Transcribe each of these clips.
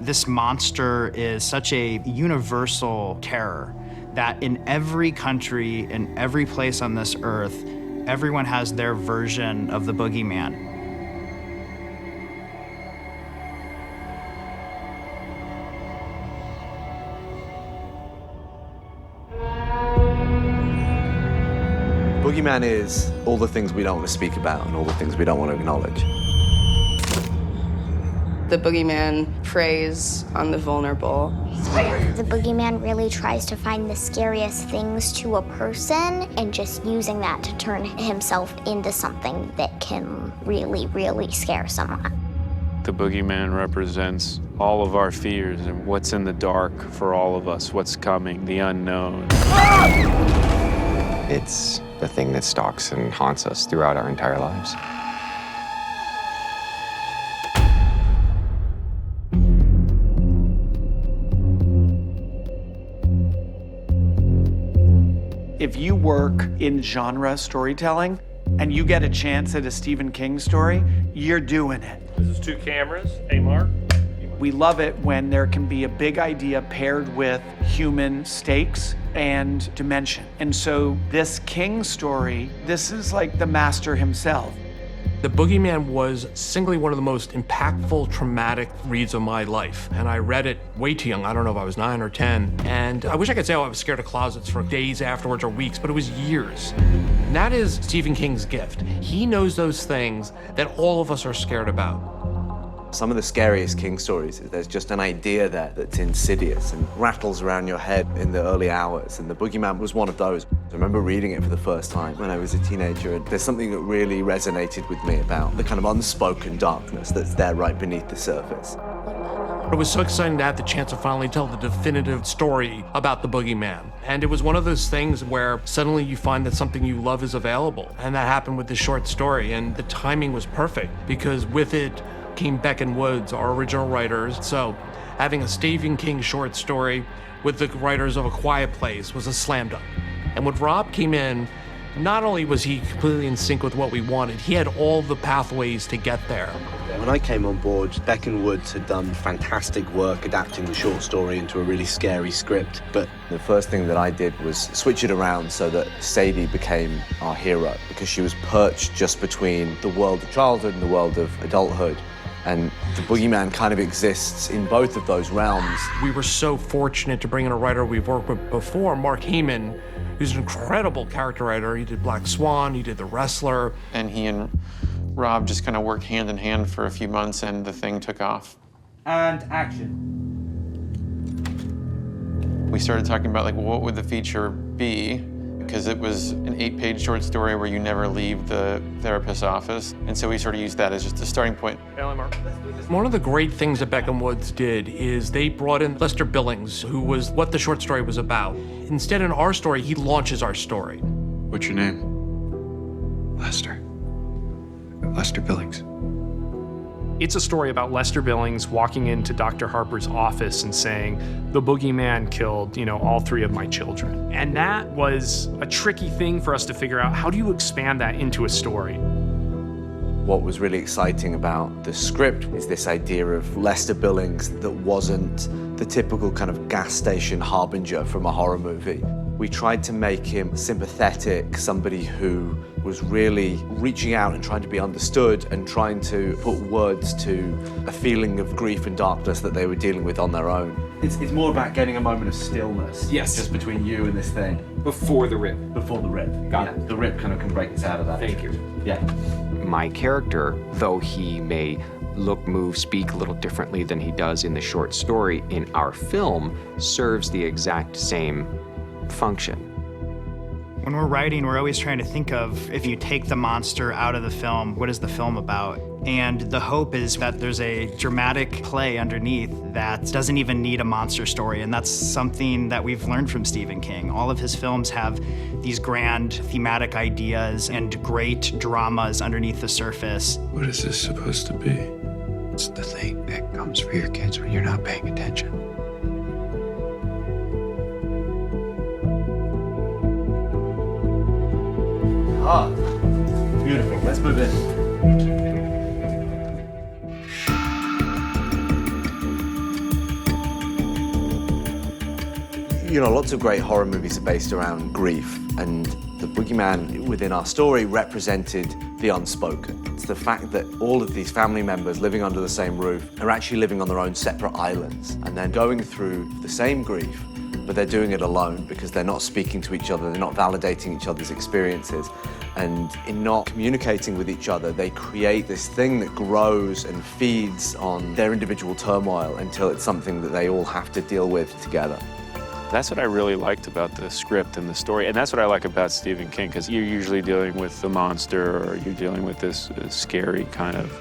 This monster is such a universal terror that in every country, in every place on this earth, everyone has their version of the Boogeyman. Boogeyman is all the things we don't want to speak about and all the things we don't want to acknowledge. The Boogeyman preys on the vulnerable. The Boogeyman really tries to find the scariest things to a person and just using that to turn himself into something that can really, really scare someone. The Boogeyman represents all of our fears and what's in the dark for all of us, what's coming, the unknown. It's the thing that stalks and haunts us throughout our entire lives. If you work in genre storytelling and you get a chance at a Stephen King story, you're doing it. This is 2 cameras. Hey, Mark. We love it when there can be a big idea paired with human stakes and dimension. And so this King story, this is like the master himself. The Boogeyman was singly one of the most impactful, traumatic reads of my life. And I read it way too young. I don't know if I was 9 or 10. And I wish I could say, I was scared of closets for days afterwards or weeks, but it was years. And that is Stephen King's gift. He knows those things that all of us are scared about. Some of the scariest King stories, there's just an idea there that's insidious and rattles around your head in the early hours, and The Boogeyman was one of those. I remember reading it for the first time when I was a teenager, and there's something that really resonated with me about the kind of unspoken darkness that's there right beneath the surface. It was so exciting to have the chance to finally tell the definitive story about the Boogeyman. And it was one of those things where suddenly you find that something you love is available. And that happened with this short story, and the timing was perfect because with it came Beck and Woods, our original writers. So having a Stephen King short story with the writers of A Quiet Place was a slam dunk. And when Rob came in, not only was he completely in sync with what we wanted, he had all the pathways to get there. When I came on board, Beck and Woods had done fantastic work adapting the short story into a really scary script. But the first thing that I did was switch it around so that Sadie became our hero, because she was perched just between the world of childhood and the world of adulthood. And the Boogeyman kind of exists in both of those realms. We were so fortunate to bring in a writer we've worked with before, Mark Heyman, who's an incredible character writer. He did Black Swan, he did The Wrestler. And he and Rob just kind of worked hand in hand for a few months, and the thing took off. And action. We started talking about, like, what would the feature be? Because it was an 8-page short story where you never leave the therapist's office. And so we sort of used that as just a starting point. One of the great things that Beck and Woods did is they brought in Lester Billings, who was what the short story was about. Instead, in our story, he launches our story. What's your name? Lester. Lester Billings. It's a story about Lester Billings walking into Dr. Harper's office and saying, the Boogeyman killed, all 3 of my children. And that was a tricky thing for us to figure out. How do you expand that into a story? What was really exciting about the script is this idea of Lester Billings that wasn't the typical kind of gas station harbinger from a horror movie. We tried to make him sympathetic, somebody who was really reaching out and trying to be understood and trying to put words to a feeling of grief and darkness that they were dealing with on their own. It's more about getting a moment of stillness. Yes. Just between you and this thing. Before the rip. Before the rip. Got it. The rip kind of can break us out of that. Thank you. Yeah. My character, though he may look, move, speak a little differently than he does in the short story, in our film, serves the exact same function. When we're writing, we're always trying to think of, if you take the monster out of the film, what is the film about? And the hope is that there's a dramatic play underneath that doesn't even need a monster story, and that's something that we've learned from Stephen King. All of his films have these grand thematic ideas and great dramas underneath the surface. What is this supposed to be? It's the thing that comes for your kids when you're not paying attention. Ah, beautiful. Let's move in. You know, lots of great horror movies are based around grief, and the boogeyman within our story represented the unspoken. It's the fact that all of these family members living under the same roof are actually living on their own separate islands and then going through the same grief, but they're doing it alone because they're not speaking to each other, they're not validating each other's experiences. And in not communicating with each other, they create this thing that grows and feeds on their individual turmoil until it's something that they all have to deal with together. That's what I really liked about the script and the story, and that's what I like about Stephen King, because you're usually dealing with the monster or you're dealing with this scary kind of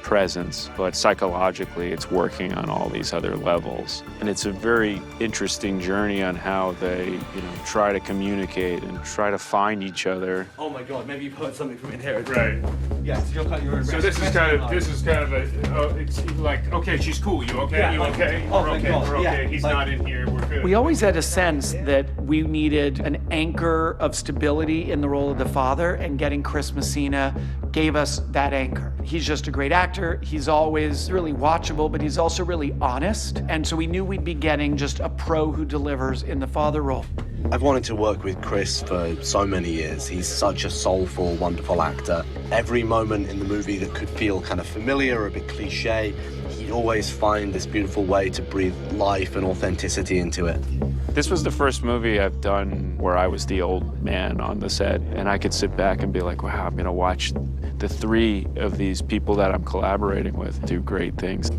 presence, but psychologically it's working on all these other levels. And it's a very interesting journey on how they, try to communicate and try to find each other. Oh my God, maybe you've heard something from in here. Right. Yes, you're in So this is kind of a, it's like, okay, she's cool, you okay? Yeah, you like, okay? oh We're my okay, God, we're okay. yeah, He's like- not in here, we're good. We always had a sense that we needed an anchor of stability in the role of the father, and getting Chris Messina gave us that anchor. He's just a great actor. He's always really watchable, but he's also really honest. And so we knew we'd be getting just a pro who delivers in the father role. I've wanted to work with Chris for so many years. He's such a soulful, wonderful actor. Every moment in the movie that could feel kind of familiar or a bit cliche, he'd always find this beautiful way to breathe life and authenticity into it. This was the first movie I've done where I was the old man on the set, and I could sit back and be like, wow, I'm gonna watch the three of these people that I'm collaborating with do great things.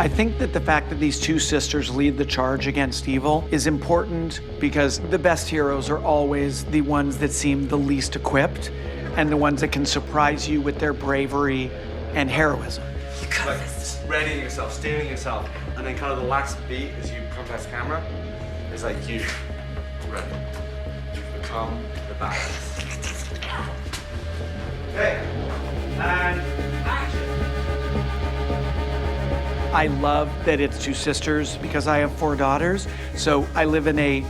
I think that the fact that these two sisters lead the charge against evil is important, because the best heroes are always the ones that seem the least equipped and the ones that can surprise you with their bravery and heroism. Like readying yourself, steering yourself, and then kind of the last beat as you come past camera is like you ready. You've become the badass. Okay, and action. I love that it's two sisters because I have 4 daughters. So I live in a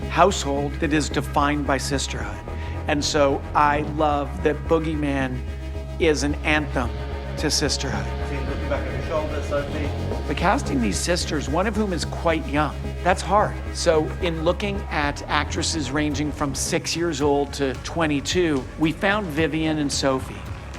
household that is defined by sisterhood. And so I love that Boogeyman is an anthem to sisterhood. Looking back at your shoulders, Sophie. But casting these sisters, one of whom is quite young, that's hard. So in looking at actresses ranging from 6 years old to 22, we found Vivian and Sophie,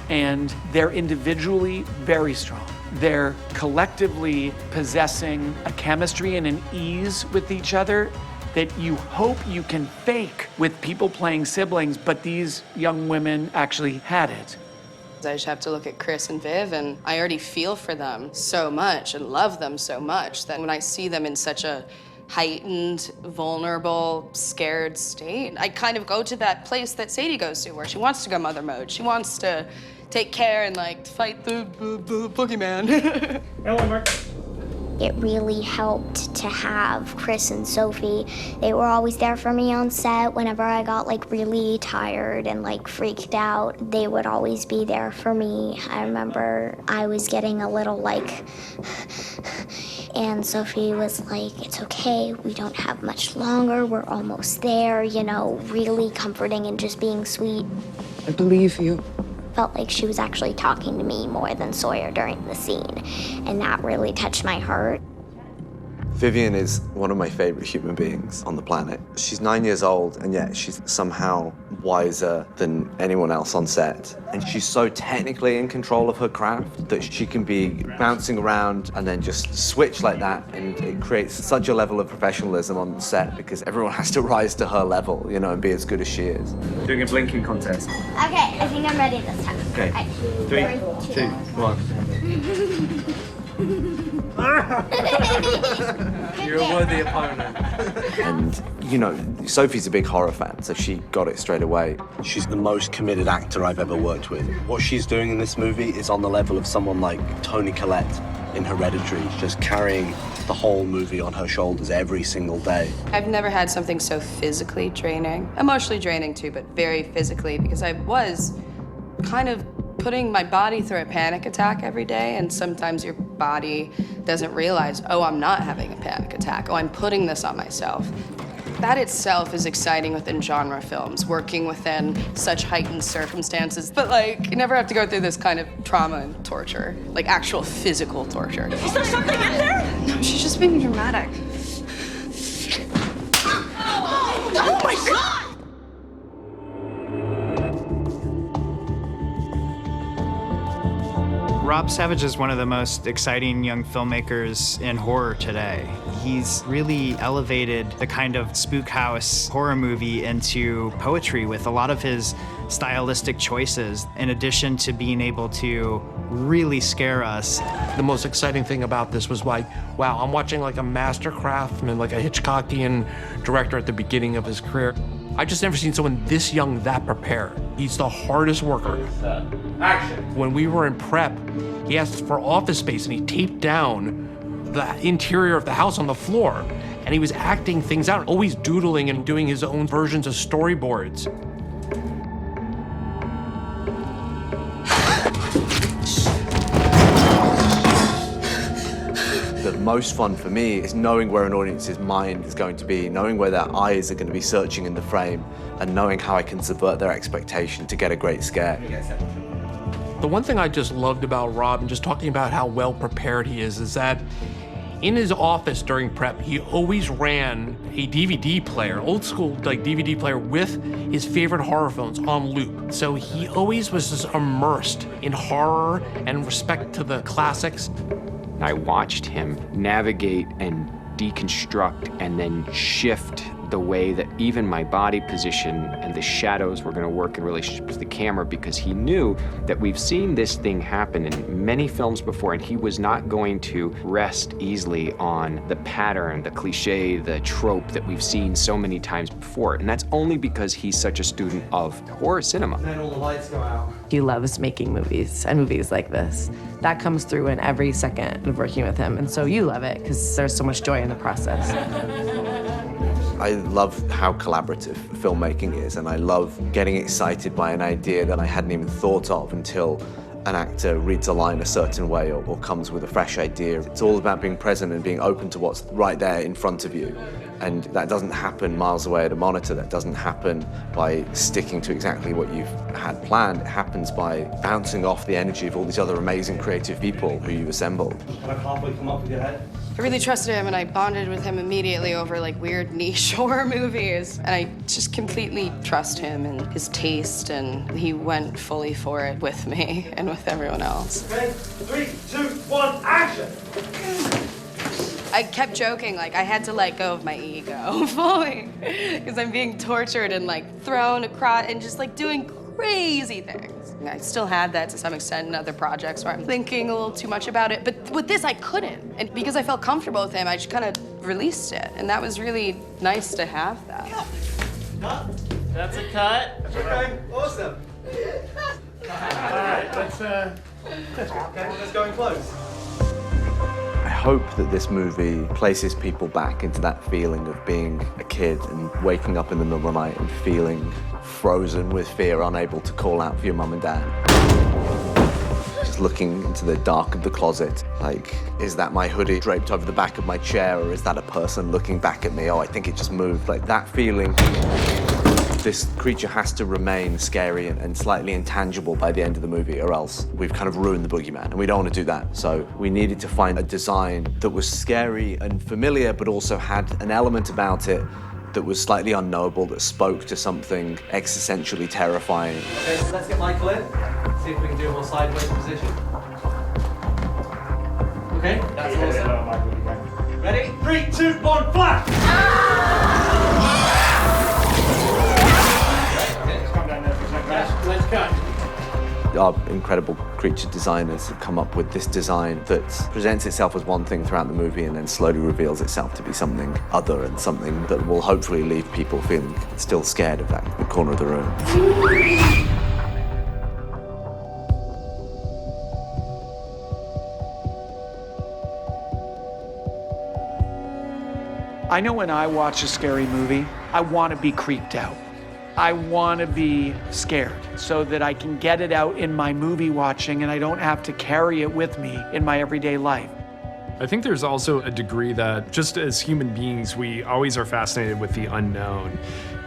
and they're individually very strong. They're collectively possessing a chemistry and an ease with each other that you hope you can fake with people playing siblings, but these young women actually had it. I just have to look at Chris and Viv, and I already feel for them so much and love them so much that when I see them in such a heightened, vulnerable, scared state, I kind of go to that place that Sadie goes to, where she wants to go mother mode. She wants to take care and like fight the boogeyman. Hello, Mark. It really helped to have Chris and Sophie. They were always there for me on set. Whenever I got like really tired and like freaked out, they would always be there for me. I remember I was getting a little like, and Sophie was like, it's okay, we don't have much longer, we're almost there, really comforting and just being sweet. I believe you. Felt like she was actually talking to me more than Sawyer during the scene, and that really touched my heart. Vivian is one of my favorite human beings on the planet. She's 9 years old, and yet she's somehow wiser than anyone else on set. And she's so technically in control of her craft that she can be bouncing around and then just switch like that. And it creates such a level of professionalism on set because everyone has to rise to her level, and be as good as she is. Doing a blinking contest. Okay, I think I'm ready this time. Okay, All right. 3, 2, 1. You're a worthy opponent. And, Sophie's a big horror fan, so she got it straight away. She's the most committed actor I've ever worked with. What she's doing in this movie is on the level of someone like Toni Collette in Hereditary, just carrying the whole movie on her shoulders every single day. I've never had something so physically draining, emotionally draining too, but very physically, because I was kind of putting my body through a panic attack every day, and sometimes your body doesn't realize, oh, I'm not having a panic attack. Oh, I'm putting this on myself. That itself is exciting within genre films, working within such heightened circumstances. But you never have to go through this kind of trauma and torture, like actual physical torture. Is there something in there? No, she's just being dramatic. my God! Rob Savage is one of the most exciting young filmmakers in horror today. He's really elevated the kind of spook house horror movie into poetry with a lot of his stylistic choices, in addition to being able to really scare us. The most exciting thing about this was like, wow, I'm watching like a master craftsman, like a Hitchcockian director at the beginning of his career. I just never seen someone this young that prepared. He's the hardest worker. Action. When we were in prep, he asked for office space and he taped down the interior of the house on the floor. And he was acting things out, always doodling and doing his own versions of storyboards. The most fun for me is knowing where an audience's mind is going to be, knowing where their eyes are going to be searching in the frame, and knowing how I can subvert their expectation to get a great scare. The one thing I just loved about Rob, and just talking about how well prepared he is that in his office during prep, he always ran a DVD player, old school like DVD player, with his favorite horror films on loop. So he always was just immersed in horror and respect to the classics. I watched him navigate and deconstruct and then shift the way that even my body position and the shadows were going to work in relationship to the camera, because he knew that we've seen this thing happen in many films before, and he was not going to rest easily on the pattern, the cliche, the trope that we've seen so many times before. And that's only because he's such a student of horror cinema. Then all the lights go out. He loves making movies and movies like this. That comes through in every second of working with him. And so you love it because there's so much joy in the process. I love how collaborative filmmaking is, and I love getting excited by an idea that I hadn't even thought of until an actor reads a line a certain way or comes with a fresh idea. It's all about being present and being open to what's right there in front of you. And that doesn't happen miles away at a monitor. That doesn't happen by sticking to exactly what you've had planned. It happens by bouncing off the energy of all these other amazing creative people who you've assembled. Can I halfway come up with your head? I really trusted him, and I bonded with him immediately over like weird niche horror movies. And I just completely trust him and his taste, and he went fully for it with me and with everyone else. Okay, 3, 2, 1, action! I kept joking, like I had to let go of my ego fully, because I'm being tortured and like thrown across and just like doing crazy things. I still had that to some extent in other projects where I'm thinking a little too much about it, but with this I couldn't. And because I felt comfortable with him, I just kind of released it. And that was really nice to have that. Cut. That's a cut. Okay, awesome. All right, let's okay, let's go in close. I hope that this movie places people back into that feeling of being a kid and waking up in the middle of the night and feeling frozen with fear, unable to call out for your mum and dad. Just looking into the dark of the closet, like, is that my hoodie draped over the back of my chair, or is that a person looking back at me? Oh, I think it just moved. Like that feeling. This creature has to remain scary and slightly intangible by the end of the movie, or else we've kind of ruined the Boogeyman, and we don't want to do that. So we needed to find a design that was scary and familiar, but also had an element about it that was slightly unknowable, that spoke to something existentially terrifying. Okay, so let's get Michael in. See if we can do a more sideways position. Okay, that's awesome. Ready? 3, 2, 1, flash! let's cut. Our incredible creature designers have come up with this design that presents itself as one thing throughout the movie and then slowly reveals itself to be something other, and something that will hopefully leave people feeling still scared of that the corner of the room. I know when I watch a scary movie, I want to be creeped out. I want to be scared so that I can get it out in my movie watching and I don't have to carry it with me in my everyday life. I think there's also a degree that just as human beings, we always are fascinated with the unknown.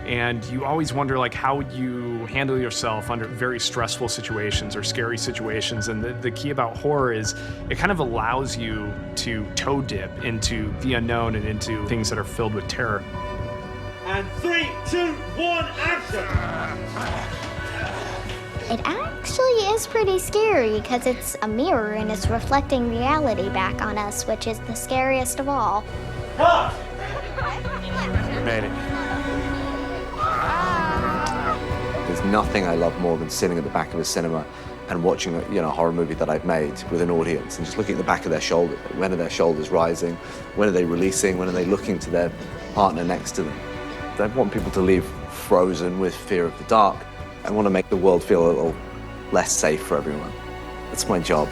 And you always wonder, like, how would you handle yourself under very stressful situations or scary situations? And the key about horror is it kind of allows you to toe dip into the unknown and into things that are filled with terror. And 3, 2, 1, action! It actually is pretty scary because it's a mirror and it's reflecting reality back on us, which is the scariest of all. Cut! Made it. There's nothing I love more than sitting at the back of a cinema and watching a horror movie that I've made with an audience and just looking at the back of their shoulder. When are their shoulders rising? When are they releasing? When are they looking to their partner next to them? I want people to leave frozen with fear of the dark. I want to make the world feel a little less safe for everyone. That's my job.